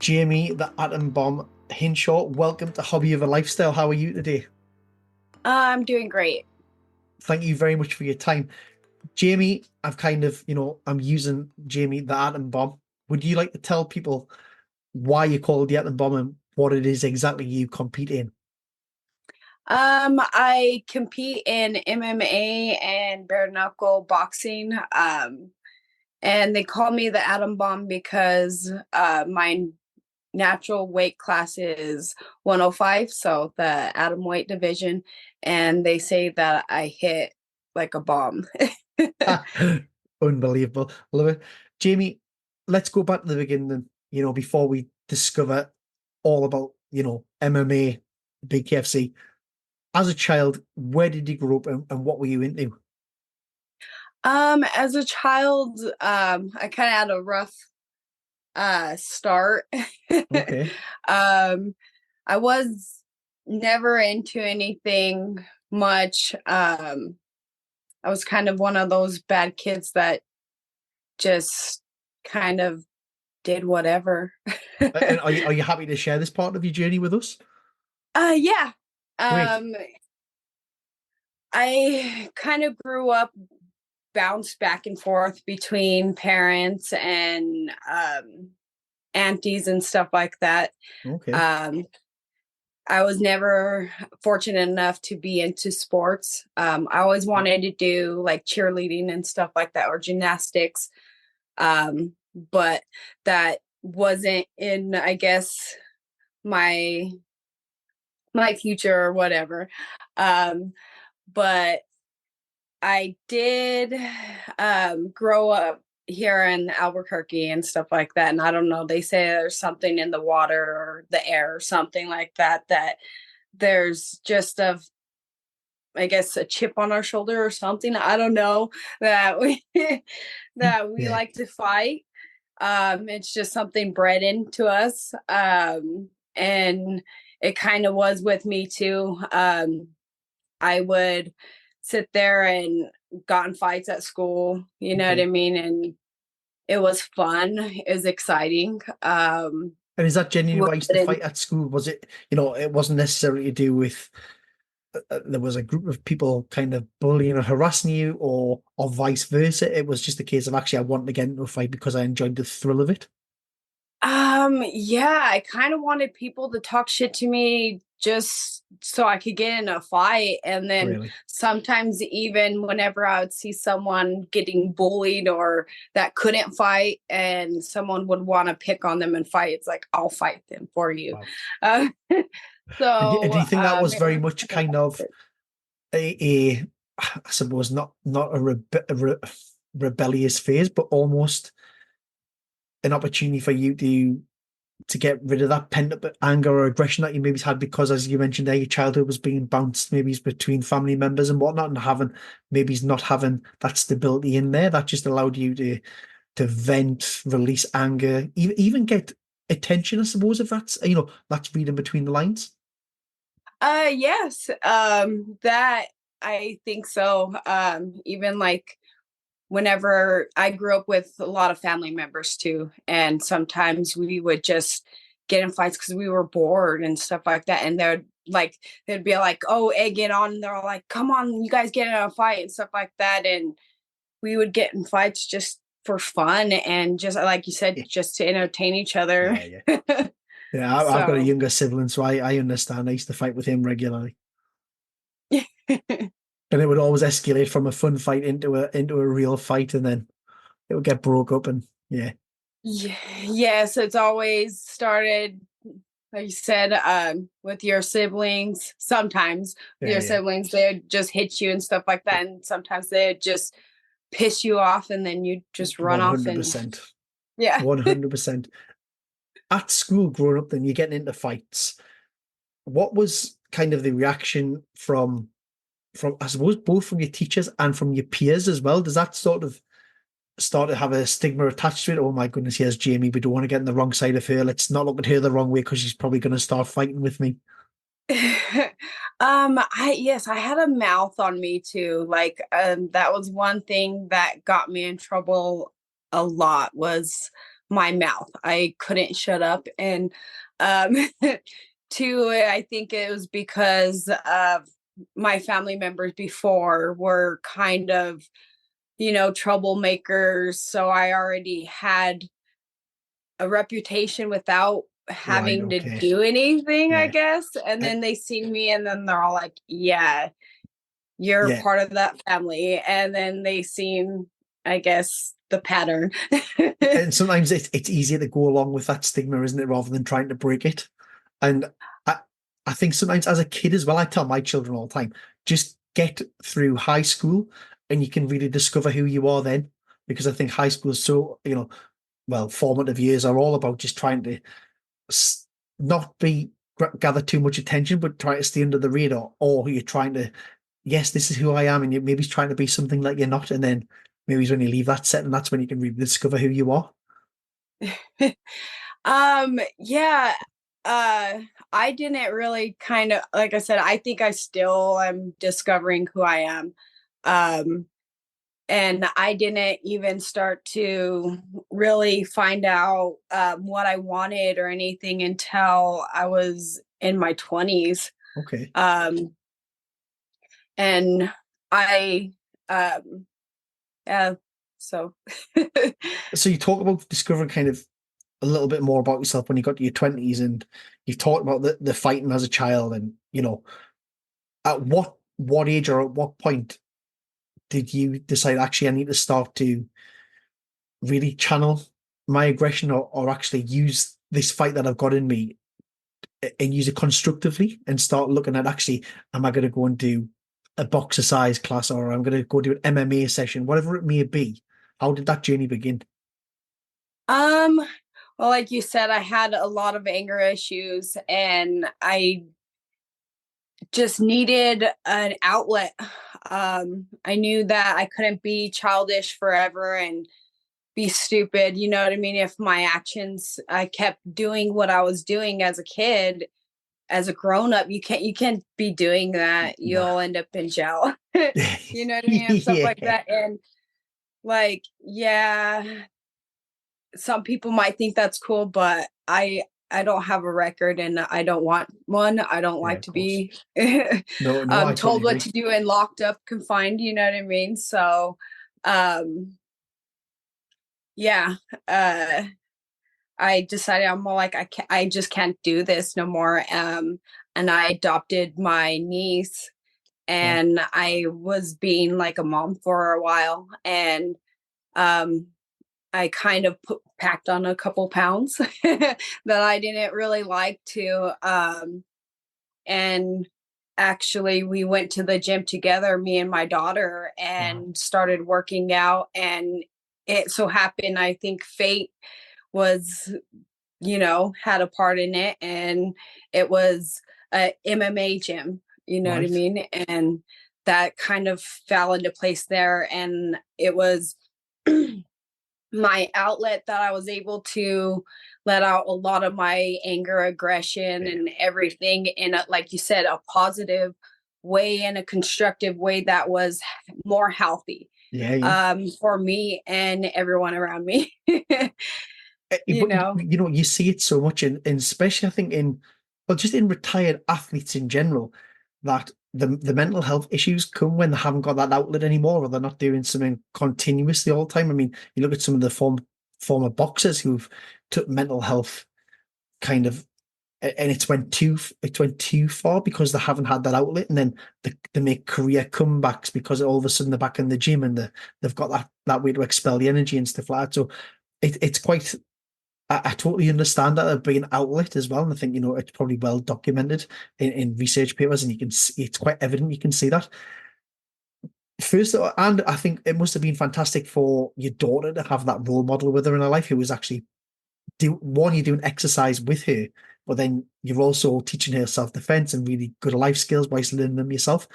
Jayme, the Atombomb Hinshaw. Welcome to Hobby of a Lifestyle. How are you today? I'm doing great. Thank you very much for your time. Jayme, I'm using Jayme, the Atom Bomb. Would you like to tell people why you call it the Atom Bomb and what it is exactly you compete in? I compete in MMA and bare knuckle boxing. And they call me the Atom Bomb because my natural weight class is 105, so the atom weight division, and they say that I hit like a bomb. Unbelievable. Love it. Jayme, let's go back to the beginning, before we discover all about, MMA, Big KFC. As a child, where did you grow up and what were you into? As a child, I kind of had a rough start. Okay. um I was never into anything much. I was kind of one of those bad kids that just kind of did whatever. And are you happy to share this part of your journey with us? Yeah. Great. Um I kind of grew up, bounced back and forth between parents and aunties and stuff like that. Okay. Um I was never fortunate enough to be into sports. I always wanted to do like cheerleading and stuff like that or gymnastics. But that wasn't in, I guess, my my future or whatever. Um, but I did grow up here in Albuquerque and stuff like that. And I don't know, they say there's something in the water or the air or something like that, that there's just I guess a chip on our shoulder or something. I don't know that we that we Yeah. like to fight. It's just something bred into us. And it kind of was with me too. I would sit there and got in fights at school, you know what I Okay. mean? And it was fun. It was exciting. And is that genuinely why you used to And fight at school? Was it, it wasn't necessarily to do with there was a group of people kind of bullying or harassing you or vice versa. It was just a case of actually I wanted to get into a fight because I enjoyed the thrill of it. yeah, I kind of wanted people to talk shit to me just so I could get in a fight. And then Really. sometimes even whenever I would see someone getting bullied or that couldn't fight and someone would want to pick on them and fight, it's like, I'll fight them for you. Wow. Uh, And do so you think that was it very was much kind of kind of a I suppose not a rebellious phase, but almost an opportunity for you to get rid of that pent up anger or aggression that you maybe had because, as you mentioned there, your childhood was being bounced maybe between family members and whatnot, and maybe not having that stability in there that just allowed you to vent, release anger, even get attention. I suppose if that's reading between the lines. yes, that I think so. Even like whenever I grew up with a lot of family members too, and sometimes we would just get in fights because we were bored and stuff like that. And they'd be like, "Oh, egg it on," and they're like, "Come on, you guys get in a fight," and stuff like that. And we would get in fights just for fun and just like you said, Yeah, just to entertain each other. yeah, yeah. Yeah, I've got a So younger sibling, so I understand. I used to fight with him regularly, and it would always escalate from a fun fight into a real fight, and then it would get broke up. And yeah, yes, it's always started, like you said, with your siblings. Sometimes with yeah, your yeah, siblings, they'd just hit you and stuff like that. And sometimes they'd just piss you off and then you just run one off hundred and percent, yeah. 100%. At school, growing up, then you're getting into fights. What was kind of the reaction from I suppose both from your teachers and from your peers as well? Does that sort of start to have a stigma attached to it? Oh my goodness, here's Jayme. We don't want to get on the wrong side of her. Let's not look at her the wrong way because she's probably going to start fighting with me. I had a mouth on me too. Like that was one thing that got me in trouble a lot was my mouth. I couldn't shut up. And um, two, I think it was because of my family members before were kind of, troublemakers. So I already had a reputation without Right. having to Okay. do anything, I Yeah. guess. And Uh, then they see me and then they're all like, yeah, you're yeah. part of that family. And then they seen, I guess, the pattern. And sometimes it's easier to go along with that stigma, isn't it, rather than trying to break it. And I, I think sometimes as a kid as well, I tell my children all the time, just get through high school and you can really discover who you are then. Because I think high school is so, well, formative years are all about just trying to not gather too much attention, but try to stay under the radar. Or you're trying to, yes, this is who I am, and you're maybe trying to be something like you're not. And then maybe when you leave that set, and that's when you can really discover who you are. Yeah. Uh, I didn't really kind of, like I said, I think I still am discovering who I am. Um, and I didn't even start to really find out what I wanted or anything until I was in my 20s. Okay. Um, and I, um, yeah, so. So you talk about discovering kind of a little bit more about yourself when you got to your 20s, and you've talked about the fighting as a child, and at what age or at what point did you decide actually I need to start to really channel my aggression, or actually use this fight that I've got in me and use it constructively and start looking at actually, am I going to go and do a boxercise class, or I'm going to go do an MMA session, whatever it may be? How did that journey begin? Um, well, like you said, I had a lot of anger issues and I just needed an outlet. I knew that I couldn't be childish forever and be stupid. You know what I mean? If my actions, I kept doing what I was doing as a kid, as a grown up, you can't be doing that. Nah. You'll end up in jail. You know what I mean? And stuff like Yeah. that. And like, yeah, some people might think that's cool, but I don't have a record and I don't want one. I don't Yeah, like of to course. be No, I totally told what agree. to do and locked up, confined, you know what I mean? So um yeah, uh I decided I'm more like I just can't do this no more. And I adopted my niece Wow. and I was being like a mom for a while and um I kind of packed on a couple pounds that I didn't really like to. And actually, we went to the gym together, me and my daughter, Wow. and started working out. And it so happened, I think fate was, had a part in it. And it was a MMA gym, you know what I Right. mean? And that kind of fell into place there. And it was my outlet that I was able to let out a lot of my anger, aggression, Yeah. and everything in a, like you said, a positive way and a constructive way that was more healthy Yeah, yeah. for me and everyone around me. you But know, you see it so much in especially I think in, well, just in retired athletes in general, that the mental health issues come when they haven't got that outlet anymore, or they're not doing something continuously all the time. I mean, you look at some of the former boxers who've took mental health kind of, and it went too far because they haven't had that outlet, and then they make career comebacks because all of a sudden they're back in the gym and they've got that way to expel the energy and stuff like that. So it's quite, I totally understand that there'd be an outlet as well, and I think it's probably well documented in research papers, and you can see it's quite evident. You can see that first, and I think it must have been fantastic for your daughter to have that role model with her in her life, who was actually you're doing exercise with her, but then you're also teaching her self-defense and really good life skills whilst learning them yourself.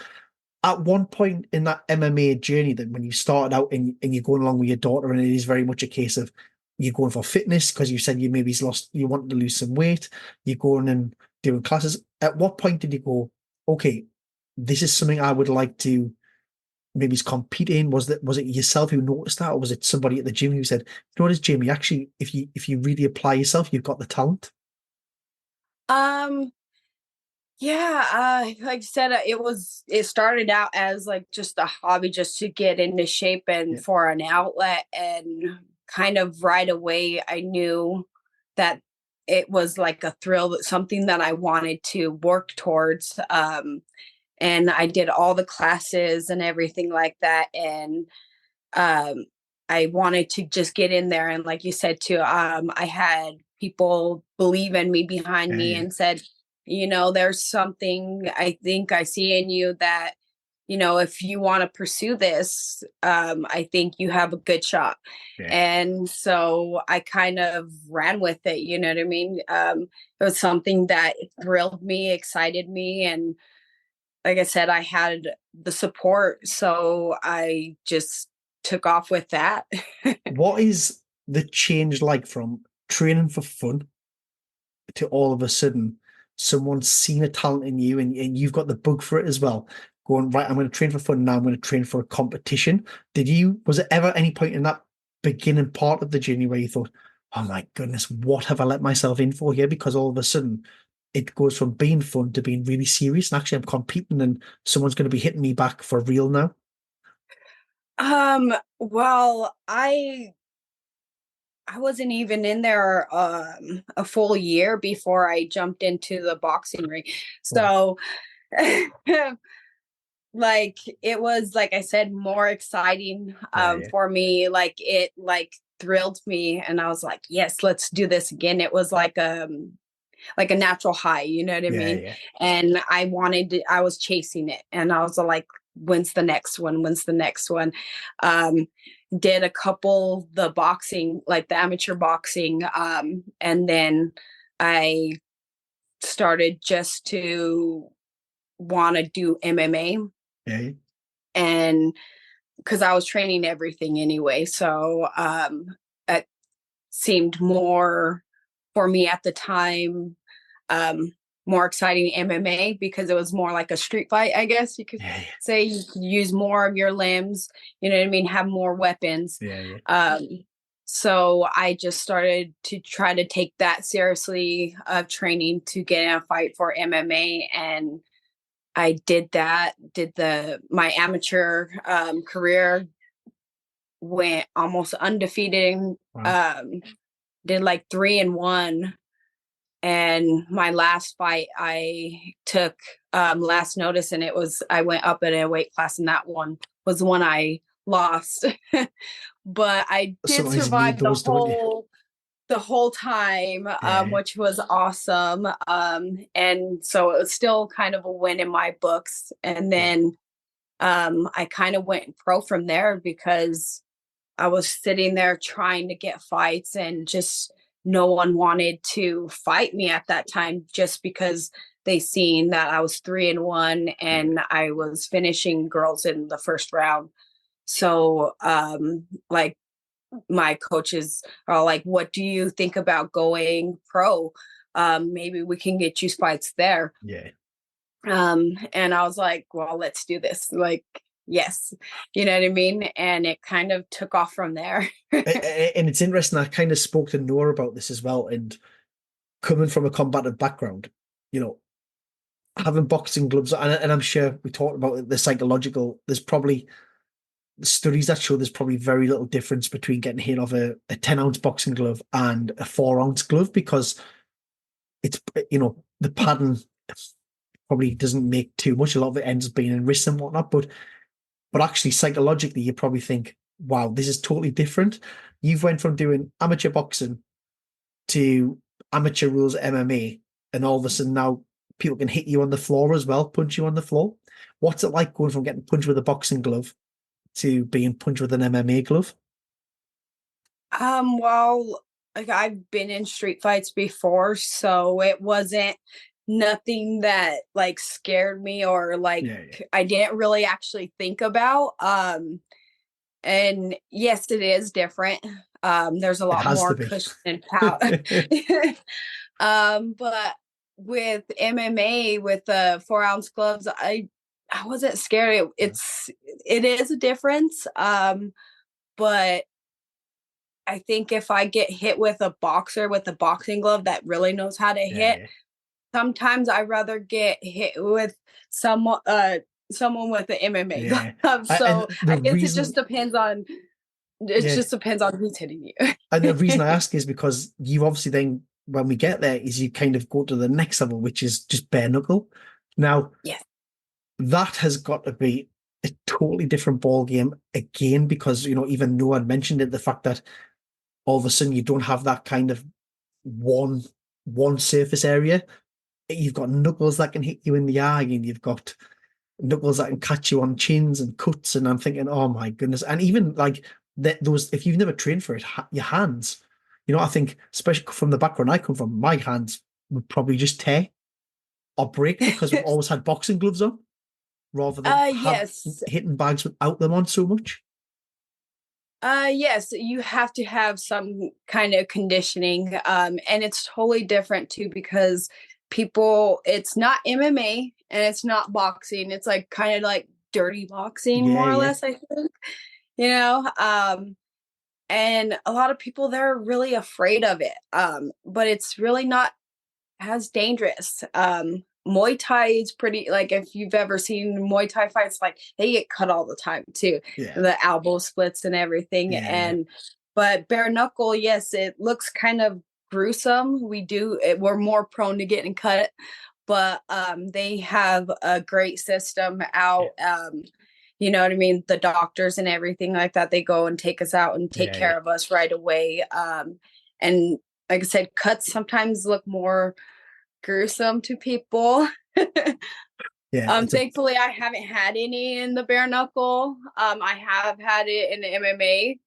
At one point in that MMA journey, then when you started out and you're going along with your daughter, and it is very much a case of you're going for fitness because you said you wanted to lose some weight, you're going and doing classes. At what point did you go, okay, this is something I would like to maybe is competing? Was it yourself who noticed that, or was it somebody at the gym who said, "You know what, is Jayme? Actually, if you really apply yourself, you've got the talent." Um, yeah, like I said, it started out as like just a hobby just to get into shape and Yeah, for an outlet. And kind of right away I knew that it was like a thrill, that something that I wanted to work towards. And I did all the classes and everything like that. And um I wanted to just get in there. And like you said too, I had people believe in me behind yeah, me yeah, and said, there's something I think I see in you that, if you want to pursue this, I think you have a good shot. yeah. And so I kind of ran with it, you know what I mean? It was something that thrilled me, excited me, and like I said, I had the support, so I just took off with that. What is the change like from training for fun to all of a sudden someone's seen a talent in you, and you've got the bug for it as well? Going, right, I'm going to train for fun now. I'm going to train for a competition. Was it ever any point in that beginning part of the journey where you thought, oh my goodness, what have I let myself in for here? Because all of a sudden it goes from being fun to being really serious. And actually, I'm competing and someone's going to be hitting me back for real now. Well, I wasn't even in there a full year before I jumped into the boxing ring. Wow. So like it was, like I said, more exciting Yeah, yeah, for me. Like it thrilled me, and I was like, yes, let's do this again. It was like a natural high, you know what I yeah, mean? yeah, And I was chasing it, and I was like, when's the next one? When's the next one? Um, did a couple, the boxing, like the amateur boxing. And then I started just to want to do MMA. yeah, yeah. And because I was training everything anyway. So it seemed more for me at the time, um, more exciting MMA, because it was more like a street fight, I guess you could Yeah, say. You could use more of your limbs, you know what I mean, have more weapons. yeah, yeah, Um, so I just started to try to take that seriously, of training to get in a fight for MMA. And I did that, did my amateur career, went almost undefeated, wow. um, did like 3-1. And my last fight I took last notice, and I went up in a weight class, and that one was the one I lost. But I did Sometimes you need survive those, don't you? the whole time, Yeah, which was awesome. And so it was still kind of a win in my books. And yeah, then I kind of went pro from there, because I was sitting there trying to get fights, and just no one wanted to fight me at that time, just because they seen that I was 3-1 yeah, and I was finishing girls in the first round. So like my coaches are like, what do you think about going pro? Maybe we can get you fights there. yeah. And I was like, well, let's do this. Like, yes, you know what I mean? And it kind of took off from there. And it's interesting. I kind of spoke to Noah about this as well. And coming from a combative background, you know, having boxing gloves, and I'm sure we talked about the psychological. There's probably studies that show there's probably very little difference between getting hit off a 10-ounce boxing glove and a 4-ounce glove, because it's, the padding probably doesn't make too much. A lot of it ends up being in wrists and whatnot, but actually psychologically you probably think, wow, this is totally different. You've went from doing amateur boxing to amateur rules MMA, and all of a sudden now people can hit you on the floor as well, punch you on the floor. What's it like going from getting punched with a boxing glove to being punched with an MMA glove? Well, like I've been in street fights before, so it wasn't nothing that like scared me, or like Yeah, yeah. I didn't really actually think about. And yes, it is different. There's a It lot has to more be. cushion and power. But with MMA, with the 4-ounce gloves, I wasn't scared. It is a difference. But I think if I get hit with a boxer with a boxing glove that really knows how to Yeah, hit, yeah, sometimes I'd rather get hit with someone with an MMA yeah. glove. And So the I guess it just reason, depends on yeah, who's hitting you. and the reason I ask is because you obviously then, when we get there, is you kind of go to the next level, which is just bare knuckle. Now, Yes. that has got to be a totally different ball game again, because even Noah had mentioned it, the fact that all of a sudden you don't have that kind of one one surface area. You've got knuckles that can hit you in the eye, and you've got knuckles that can catch you on chins and cuts. And I'm thinking, oh my goodness. And even like that, those, if you've never trained for it, your hands, I think, especially from the background I come from, my hands would probably just tear or break because we've always had boxing gloves on rather than have Yes. hitting bags without them on so much. Yes, you have to have some kind of conditioning. And it's totally different too because it's not MMA and it's not boxing. It's like kind of like dirty boxing, Yeah, more or yeah, less, I think, you know. And a lot of people, they're really afraid of it. But it's really not as dangerous. Muay Thai is pretty, like, if you've ever seen Muay Thai fights, like they get cut all the time too, yeah, the elbow splits and everything. yeah, yeah, But bare knuckle, yes, it looks kind of gruesome. We're more prone to getting cut, but they have a great system yeah, out. You know what I mean? The doctors and everything like that, they go and take us out and take yeah, yeah. care of us right away. And like I said, cuts sometimes look more gruesome to people. Yeah, it's a Thankfully, I haven't had any in the bare knuckle. I have had it in MMA,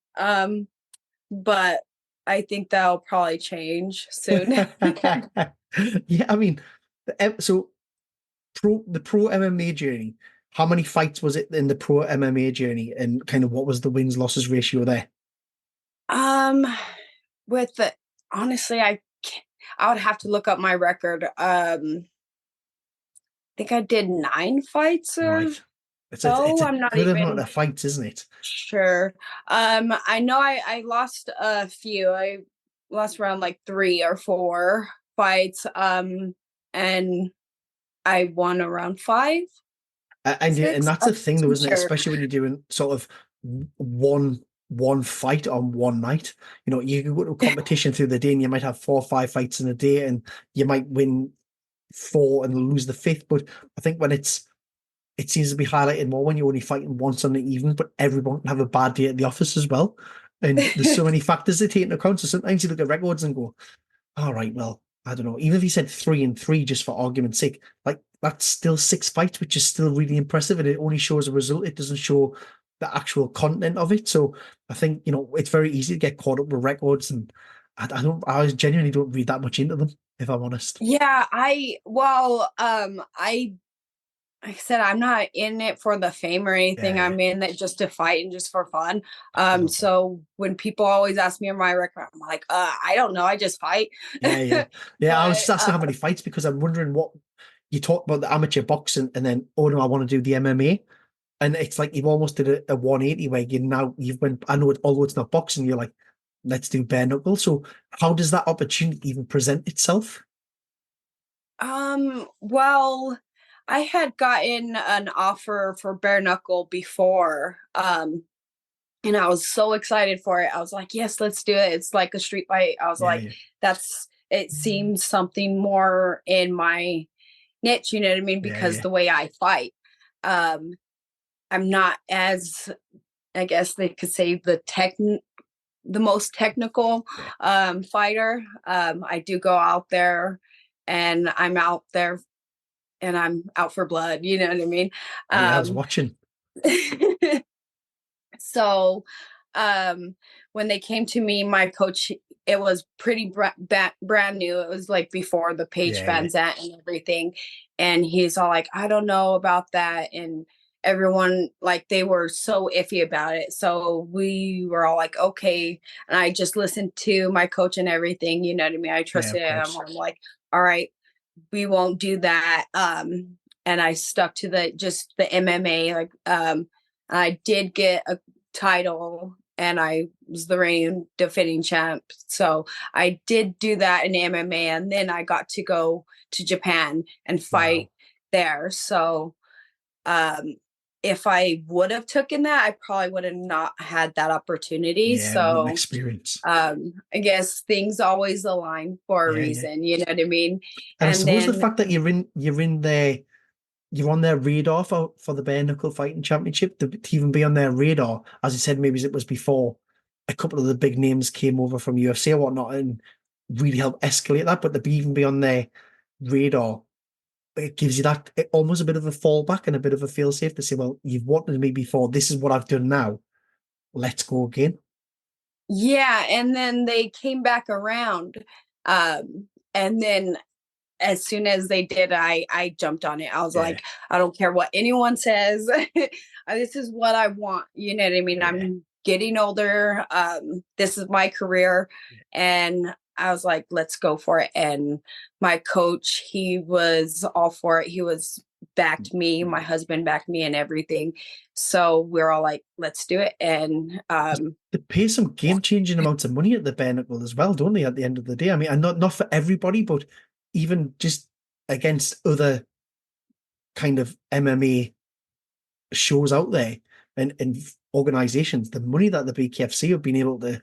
but I think that'll probably change soon. yeah. I mean, so the pro MMA journey. How many fights was it in the pro MMA journey, and kind of what was the wins losses ratio there? um, with the honestly, I would have to look up my record. I think I did 9 fights or Right. It's so. a I'm not good amount even of fights, isn't it? sure. I know I lost a few. I lost around like 3 or 4 fights. And I won around five, And six. that's I'm the thing, though, too isn't it? sure. Especially when you're doing sort of one fight on one night. You can go to a competition through the day, and you might have 4 or 5 fights in a day, and you might win four and lose the fifth. But I think it seems to be highlighted more when you're only fighting once on the evening, but everyone can have a bad day at the office as well. And there's so many factors they take into account. So sometimes you look at records and go, all right, well, I don't know. Even if you said 3-3, just for argument's sake, like that's still 6 fights, which is still really impressive. And it only shows a result. It doesn't show the actual content of it. So I think, it's very easy to get caught up with records. And I genuinely don't read that much into them, if I'm honest. Yeah, I like I said, I'm not in it for the fame or Yeah, anything. yeah. I'm in it just to fight and just for fun. I love that. So when people always ask me on my record, I'm like, I don't know, I just fight. Yeah, yeah. Yeah, I was But just asking how many fights because I'm wondering what you talk about the amateur boxing and then, oh no, I want to do the MMA. And it's like you've almost did a 180 where you've went, I know although it's not boxing, you're like, let's do bare knuckle. So how does that opportunity even present itself? well, I had gotten an offer for bare knuckle before. And I was so excited for it. I was like, yes, let's do it. It's like a street fight. I was Yeah, like, yeah, it seems something more in my niche, you know what I mean? yeah, Because yeah, the way I fight, um, I'm not as, I guess they could say, the most technical yeah. fighter. I do go out there and I'm out there and I'm out for blood, you know what I mean? Oh yeah, I was Um, watching. so when they came to me, my coach, it was pretty brand new. It was like before the Page Yeah, yeah, Van Zant and everything. And he's all like, I don't know about that. And everyone, like, they were so iffy about it. So we were all like, okay. And I just listened to my coach and everything. You know what I mean? I yeah, trusted of him. course. I'm like, all right, we won't do that. and I stuck to the MMA. Like, I did get a title, and I was the reigning defending champ. So I did do that in MMA, and then I got to go to Japan and fight Wow. there. So um, if I would have taken that, I probably would have not had that opportunity. Yeah, what an So experience. I guess things always align for a Yeah, yeah. reason, you know what I mean? And I And suppose the then fact that you're in there, you're on their radar for the bare knuckle fighting championship to even be on their radar, as you said, maybe it was before a couple of the big names came over from UFC or whatnot and really help escalate that, but to even be on their radar, it gives you that almost a bit of a fallback and a bit of a feel safe to say, well, you've wanted me before, this is what I've done now. Let's go again. yeah, and then they came back around. And then as soon as they did, I jumped on it. I was Yeah, like, I don't care what anyone says. This is what I want. You know what I mean? yeah. I'm getting older. This is my career. And I was like, let's go for it. And my coach, he was all for it. He was backed me, my husband backed me and everything. So we're all like, let's do it. And They pay some game-changing amounts of money at the bare knuckle as well, don't they, at the end of the day? I mean, and not for everybody, but even just against other kind of MMA shows out there and organizations, the money that the BKFC have been able to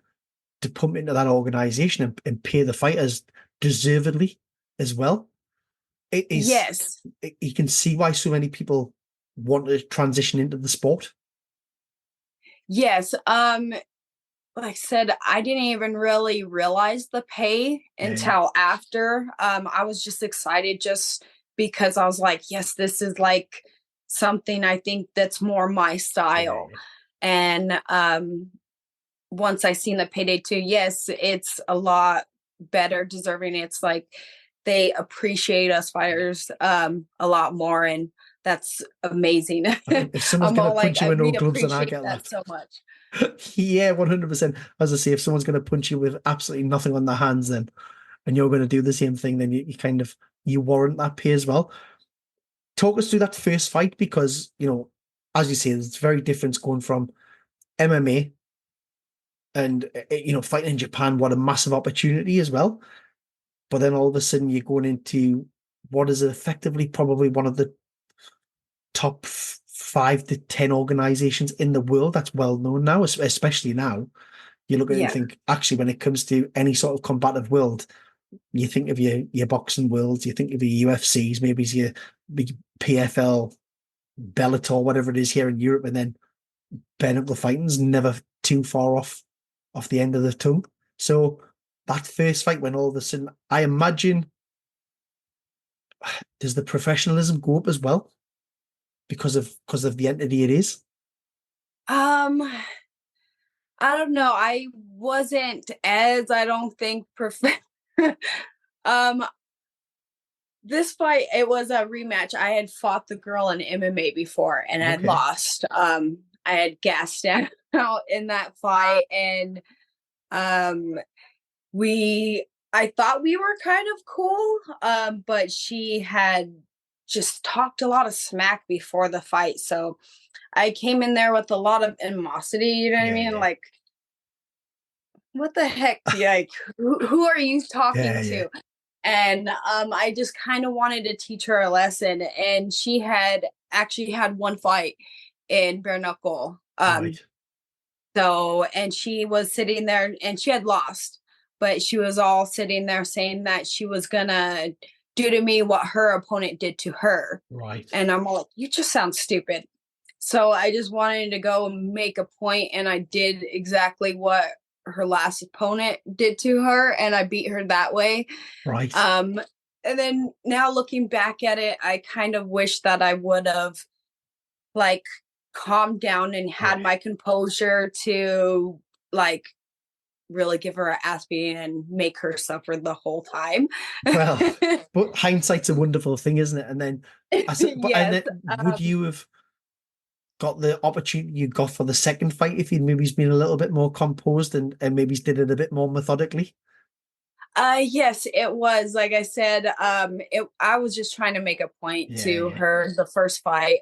pump into that organization and pay the fighters deservedly as well. It is yes, you can see why so many people want to transition into the sport. yes. Like I said, I didn't even really realize the pay Yeah, until after. I was just excited just because I was like, yes, this is like something I think that's more my yeah, style. yeah. And once I seen the payday too, yes, it's a lot better deserving. It's like they appreciate us fighters a lot more, and that's amazing. I mean, if someone's I'm going all to like, punch you with no we gloves, then I appreciate get that that. so much. Yeah, 100%. As I say, if someone's going to punch you with absolutely nothing on their hands, then and you're going to do the same thing, then you kind of you warrant that pay as well. Talk us through that first fight because as you say, it's very different going from MMA and fighting in Japan. What a massive opportunity as well. But then all of a sudden you're going into what is effectively probably one of the top 5 to 10 organizations in the world that's well known now, especially now. You look at it and Yeah. think, actually, when it comes to any sort of combative world, you think of your boxing worlds, you think of your UFCs, maybe it's your big PFL, Bellator, whatever it is here in Europe, and then bare knuckle fighting's never too far off the end of the tongue. So that first fight, when all of a sudden, I imagine, does the professionalism go up as well because of the entity it is? Um, I don't know. I wasn't as I don't think perfect. um, this fight it was a rematch. I had fought the girl in MMA before and I had Okay, lost. I had gassed out in that fight, and um, we I thought we were kind of cool, but she had just talked a lot of smack before the fight, so I came in there with a lot of animosity. You know what I yeah, mean? yeah, Like, what the heck? Like, who are you talking yeah, yeah, to? And I just kind of wanted to teach her a lesson. And she had actually had one fight in bare knuckle. right, So, and she was sitting there and she had lost, but she was all sitting there saying that she was gonna do to me what her opponent did to her. right, And I'm all like, you just sound stupid. So I just wanted to go and make a point, and I did exactly what her last opponent did to her, and I beat her that way. right. Um, and then now looking back at it, I kind of wish that I would have like calmed down and had Yeah. my composure to like really give her a ass beating and make her suffer the whole time. Well, but hindsight's a wonderful thing, isn't it? And then, and Yes. then, would you have got the opportunity you got for the second fight if you'd maybe been a little bit more composed and maybe did it a bit more methodically? Yes, it was. Like I said, I was just trying to make a point Yeah, to yeah, her the first fight.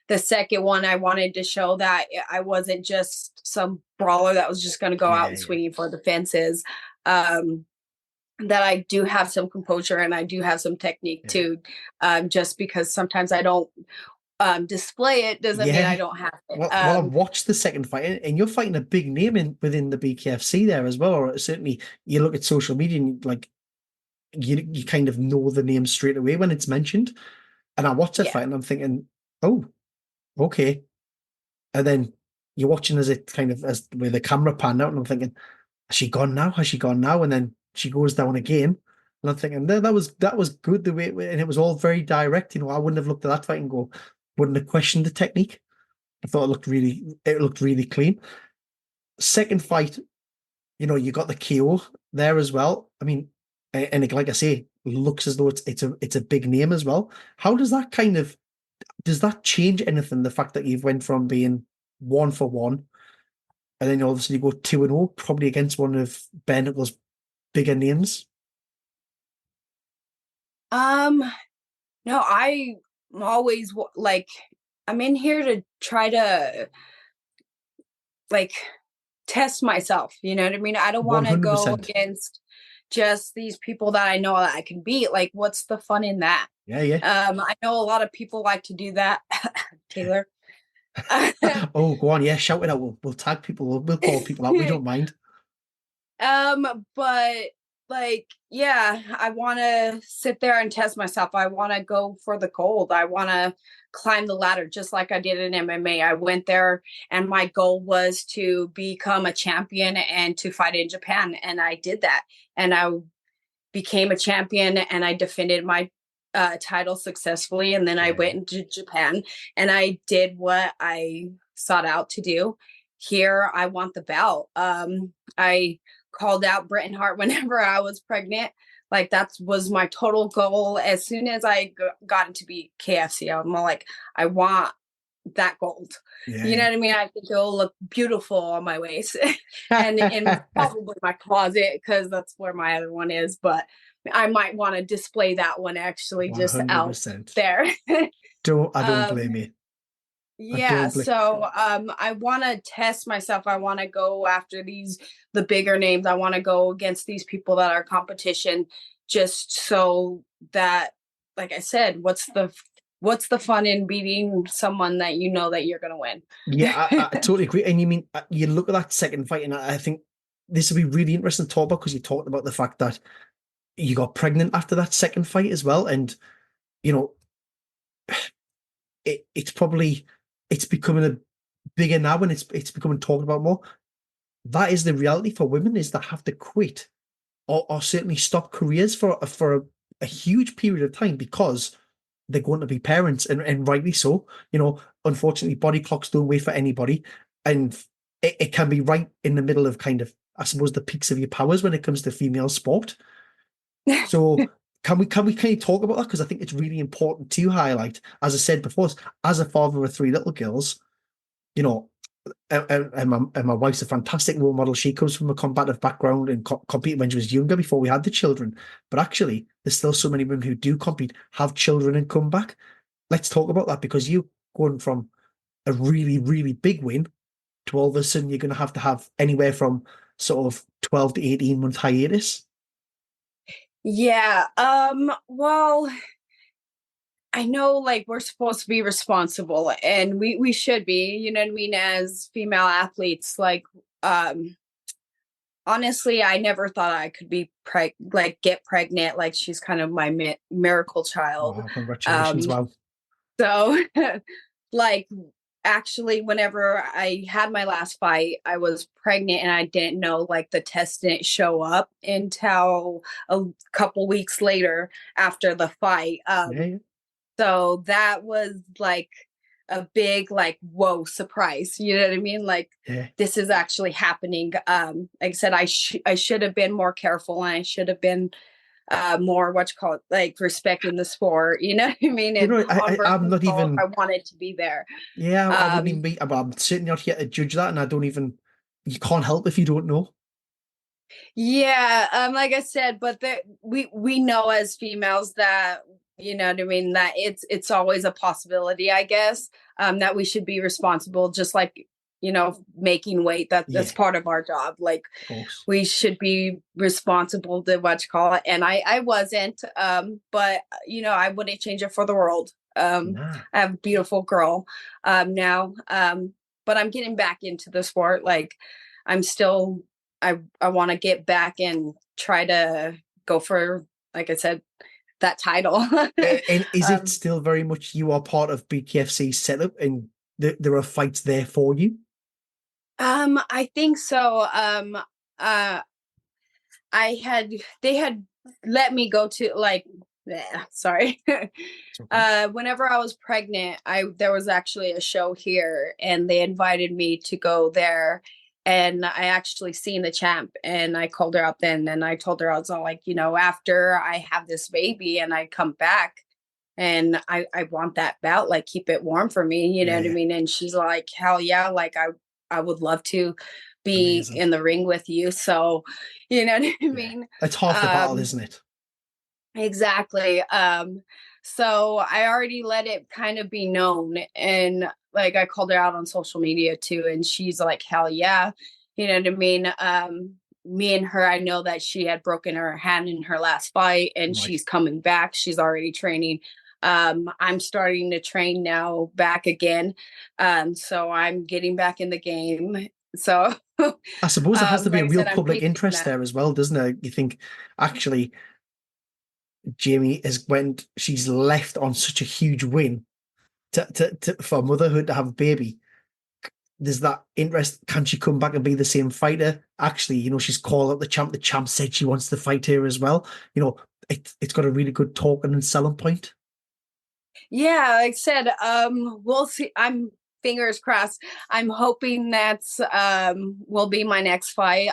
The second one, I wanted to show that I wasn't just some brawler that was just going to go out yeah, and yeah, swinging for the fences. Um, that I do have some composure and I do have some technique yeah. too. Just because sometimes I don't display it doesn't mean I Yeah. don't have it. Well, I watched the second fight, and you're fighting a big name within the BKFC there as well. Or certainly, you look at social media and like you kind of know the name straight away when it's mentioned. And I watch that Yeah. fight, and I'm thinking, oh, okay. And then you're watching as it kind of as with the camera pan out, and I'm thinking, has she gone now? Has she gone now? And then she goes down again, and I'm thinking, no, that was good the way, and it was all very direct. I wouldn't have looked at that fight and go, wouldn't have questioned the technique. I thought it looked really clean. Second fight, you got the KO there as well. I mean, and like I say, looks as though it's a big name as well. How does that change anything? The fact that you've went from being 1-for-1, and then obviously you go 2-0, probably against one of bare knuckles' bigger names. Um, no, I'm always like, I'm in here to try to like test myself. You know what I mean? I don't One want to hundred go percent. against just these people that I know that I can beat. Like, what's the fun in that? Yeah, yeah. I know a lot of people like to do that. Taylor. Oh, go on, yeah, shout it out. We'll tag people. We'll call people out. We don't mind. But like, yeah, I want to sit there and test myself. I want to go for the gold. I want to climb the ladder just like I did in MMA. I went there and my goal was to become a champion and to fight in Japan. And I did that. And I became a champion and I defended my title successfully. And then I Yeah, went into Japan and I did what I sought out to do. Here, I want the belt. I called out Britain Hart whenever I was pregnant. Like that was my total goal. As soon as I got into be KFC, I'm like, I want that gold. You know yeah, what I mean? I think it'll look beautiful on my waist and in yeah. probably my closet because that's where my other one is. But I might want to display that one actually One just hundred out percent. there. I don't um, blame you. I yeah, don't blame. so I want to test myself. I want to go after the bigger names. I want to go against these people that are competition just so that like I said, what's the fun in beating someone that you know that you're going to Yeah, I win? totally agree. And you mean you look at that second fight, and I think this would be really interesting to talk about because you talked about the fact that you got pregnant after that second fight as well, and you know it's becoming a bigger now, and it's becoming talked about more. That is the reality for women, is they have to quit or certainly stop careers for a huge period of time because they're going to be parents, and rightly so. Unfortunately, body clocks don't wait for anybody, and it can be right in the middle of kind of, I suppose, the peaks of your powers when it comes to female sport. So can we kind of talk about that? Because I think it's really important to highlight, as I said before, as a father of three little girls, you know, and my wife's a fantastic role model. She comes from a combative background and competed when she was younger before we had the children. But actually, there's still so many women who do compete, have children, and come back. Let's talk about that, because you going from a really, really big win to all of a sudden you're going to have anywhere from sort of 12 to 18 month hiatus. Yeah. Well, I know like we're supposed to be responsible and we should be, you know what I mean, as female athletes. Like um honestly, I never thought I could be get pregnant. Like she's kind of my miracle child. Oh, congratulations. Um Wow. so like actually whenever I had my last fight, I was pregnant and I didn't know like the test didn't show up until a couple weeks later after the fight. Yeah, yeah, So that was like a big like whoa surprise. You know what I mean? Like yeah. this is actually happening. Like I said, I should have been more careful and I should have been more what you call it, like respecting the sport. You know what I mean? You And know, on birth I'm not control, even. I wanted to be there. Yeah, I wouldn't Um, even be. I'm certainly not here to judge that, and I don't even. You can't help if you don't know. Yeah, like I said, but we know as females that, you know what I mean, that it's always a possibility, I guess, that we should be responsible, just like, you know, making weight. That's Yeah, part of our job. Like of course. we should be responsible to what you call it. And I wasn't, but you know, I wouldn't change it for the world. Nah. I have a beautiful girl now, but I'm getting back into the sport. Like I'm still I want to get back and try to go for, like I said, that title. And is it um, still very much you are part of BKFC setup and there are fights there for you? I think so. Uh, I had they had let me go to like sorry. It's okay. Whenever I was pregnant, I there was actually a show here and they invited me to go there, and I actually seen the champ and I called her up then and I told her, I was all like, you know, after I have this baby and I come back and I want that belt, like keep it warm for me, you know Yeah, what I yeah. mean? And she's like, hell yeah, like I would love to be Amazing. in the ring with you. So, you know what I Yeah. mean? It's half the battle, Um, isn't it? exactly. So I already let it kind of be known. And like I called her out on social media too. And she's like, hell yeah. You know what I mean? Me and her, I know that she had broken her hand in her last fight and Right. she's coming back. She's already training. I'm starting to train now back again. So I'm getting back in the game. So I suppose there has to be like a I real said, I'm public chasing interest that. there as well, doesn't it? You think, actually, Jayme is when she's left on such a huge win for motherhood to have a baby. There's that interest. Can she come back and be the same fighter? Actually, she's called up the champ. The champ said she wants to fight her as well. It's got a really good talking and selling point. Yeah, like I said, we'll see. I'm fingers crossed. I'm hoping that's will be my next fight.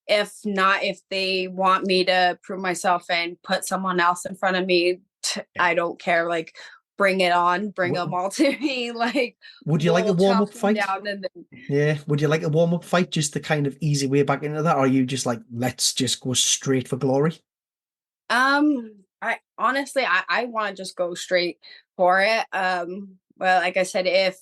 If not, if they want me to prove myself and put someone else in front of me, Yeah. I don't care. Like, bring it on, bring them W- all to me. Like, Would you like a we'll warm chop up them fight? down and then Yeah. Would you like a warm up fight just to kind of ease your way back into that? Or are you just like, let's just go straight for glory? I honestly I want to just go straight for it. But like I said, if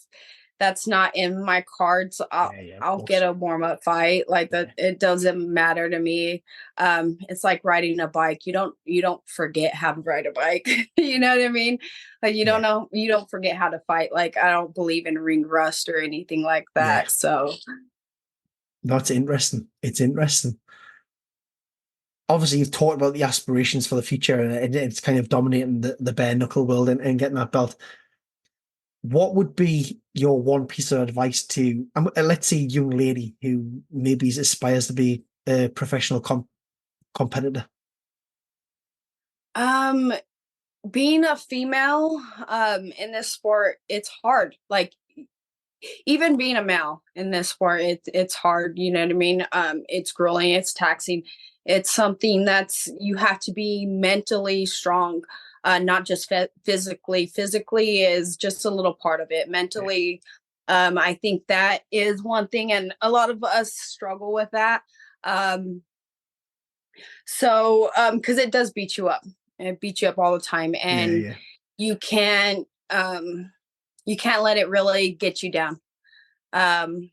that's not in my cards, Yeah, yeah, of I'll get course. a warm up fight. Like that, Yeah, it doesn't matter to me. It's like riding a bike. You don't forget how to ride a bike. You know what I mean? Like you don't yeah, know you don't forget how to fight. Like I don't believe in ring rust or anything like yeah. that. So That's interesting. It's interesting. Obviously, you've talked about the aspirations for the future, and it's kind of dominating the bare knuckle world and getting that belt. What would be your one piece of advice to, let's say, a young lady who maybe aspires to be a professional competitor? um being a female in this sport, it's hard. Like even being a male in this sport, it's hard. You know what I mean? It's grueling. It's taxing. It's something that's you have to be mentally strong, not just physically. Physically is just a little part of it. Yeah, Mentally, I think that is one thing, and a lot of us struggle with that. Um, because it does beat you up. It beats you up all the time, yeah, and yeah, you can't you can't let it really get you down.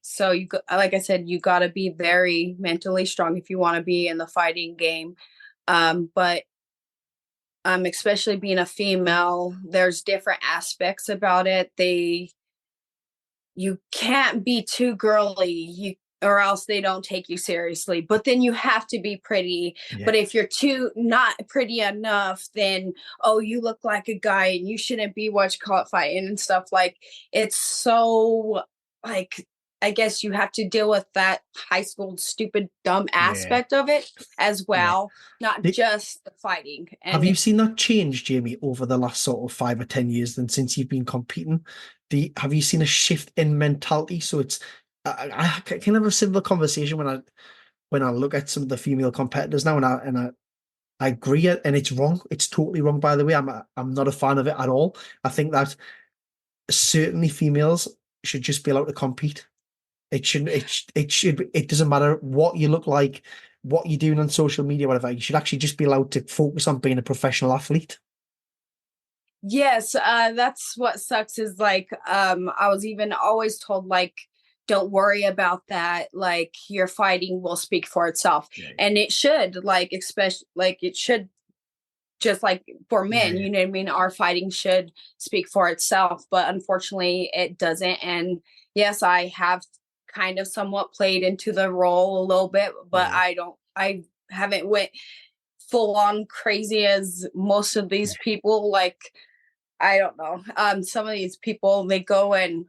So like I said, you got to be very mentally strong if you want to be in the fighting game. But especially being a female, there's different aspects about it. You can't be too girly. Or else they don't take you seriously. But then you have to be pretty. yeah, But if you're too not pretty enough, then oh, you look like a guy and you shouldn't be what you call it fighting and stuff. Like it's so like I guess you have to deal with that high school stupid dumb yeah, aspect of it as yeah. well, not just the fighting. Have And you seen that change, Jamie, over the last sort of 5 or 10 years? Then since you've been competing, have you seen a shift in mentality? So it's I can have a similar conversation when I look at some of the female competitors now, and I agree, and it's wrong. It's totally wrong, by the way. I'm not a fan of it at all. I think that certainly females should just be allowed to compete. It shouldn't. It should. It doesn't matter what you look like. what you're doing on social media, whatever. You should actually just be allowed to focus on being a professional athlete. Yes, that's what sucks is like I was even always told like don't worry about that, like your fighting will speak for itself. Yeah. And it should, like especially like it should, just like for men, Yeah. you know what I mean? Our fighting should speak for itself, but unfortunately it doesn't. And yes, I have kind of somewhat played into the role a little bit, but Yeah. I haven't went full on crazy as most of these people. Like, I don't know. Some of these people, they go and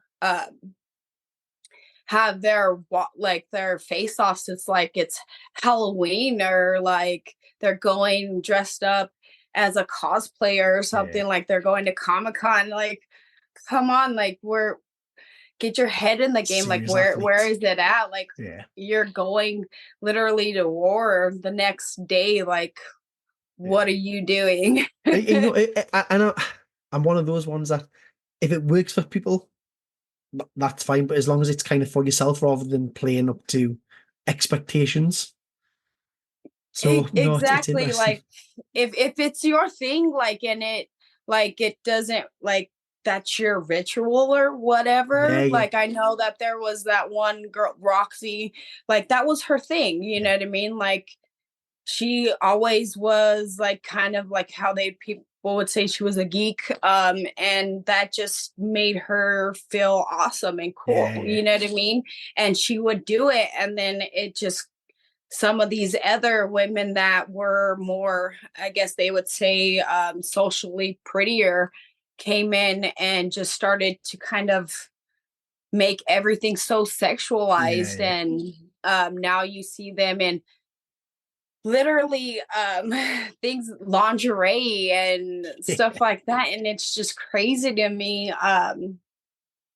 have their like their face offs. It's like it's Halloween, or like they're going dressed up as a cosplayer or something, Yeah. like they're going to Comic-Con. Like, come on, like we're get your head in the game. Like Serious where athletes. is it at? Like Yeah. you're going literally to war the next day. Like, what are you doing? You know, I'm one of those ones that if it works for people, that's fine. But as long as it's kind of for yourself rather than playing up to expectations. So no, it's Exactly. interesting. Like if it's your thing, like, and it doesn't like that's your ritual or Yeah, whatever. yeah, Like I know that there was that one girl, Roxy, like that was her thing, you yeah, know what I mean? Like she always was like kind of like how they people would say she was a geek, and that just made her feel awesome and yeah, cool, yeah, you know what I mean? And she would do it, and then it just some of these other women that were more, I guess they would say, socially prettier came in and just started to kind of make everything so yeah, sexualized. yeah. And now you see them in literally things, lingerie and stuff like that. And it's just crazy to me.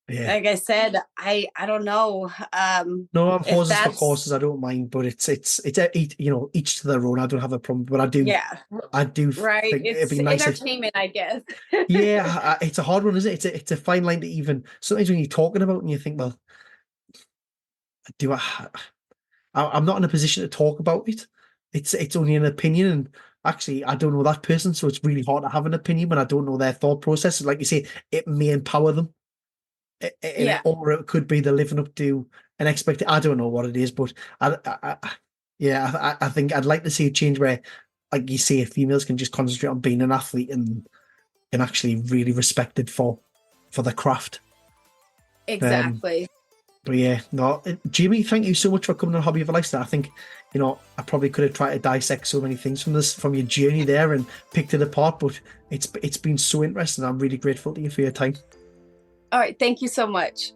Yeah. Like I said, I don't know No, I'm if horses for courses. that's, I don't mind, but you know, each to their own. I don't have a problem, but yeah, I do right. think it'd It's be nice if, entertainment, I guess. yeah, it's a hard one, isn't it? It's a fine line to even sometimes when you're talking about it and you think, well, do I'm not in a position to talk about it. It's only an opinion, and actually, I don't know that person, so it's really hard to have an opinion when I don't know their thought process. Like you say, it may empower them, Yeah, or it could be they're living up to an expectation. I don't know what it is, but yeah, I think I'd like to see a change where, like you say, females can just concentrate on being an athlete and can actually really respected for the craft. Um, exactly. but yeah, no, Jimmy, thank you so much for coming on Hobby of a Lifestyle. I think, you know, I probably could have tried to dissect so many things from your journey there and picked it apart, but it's been so interesting. I'm really grateful to you for your time. All right. Thank you so much.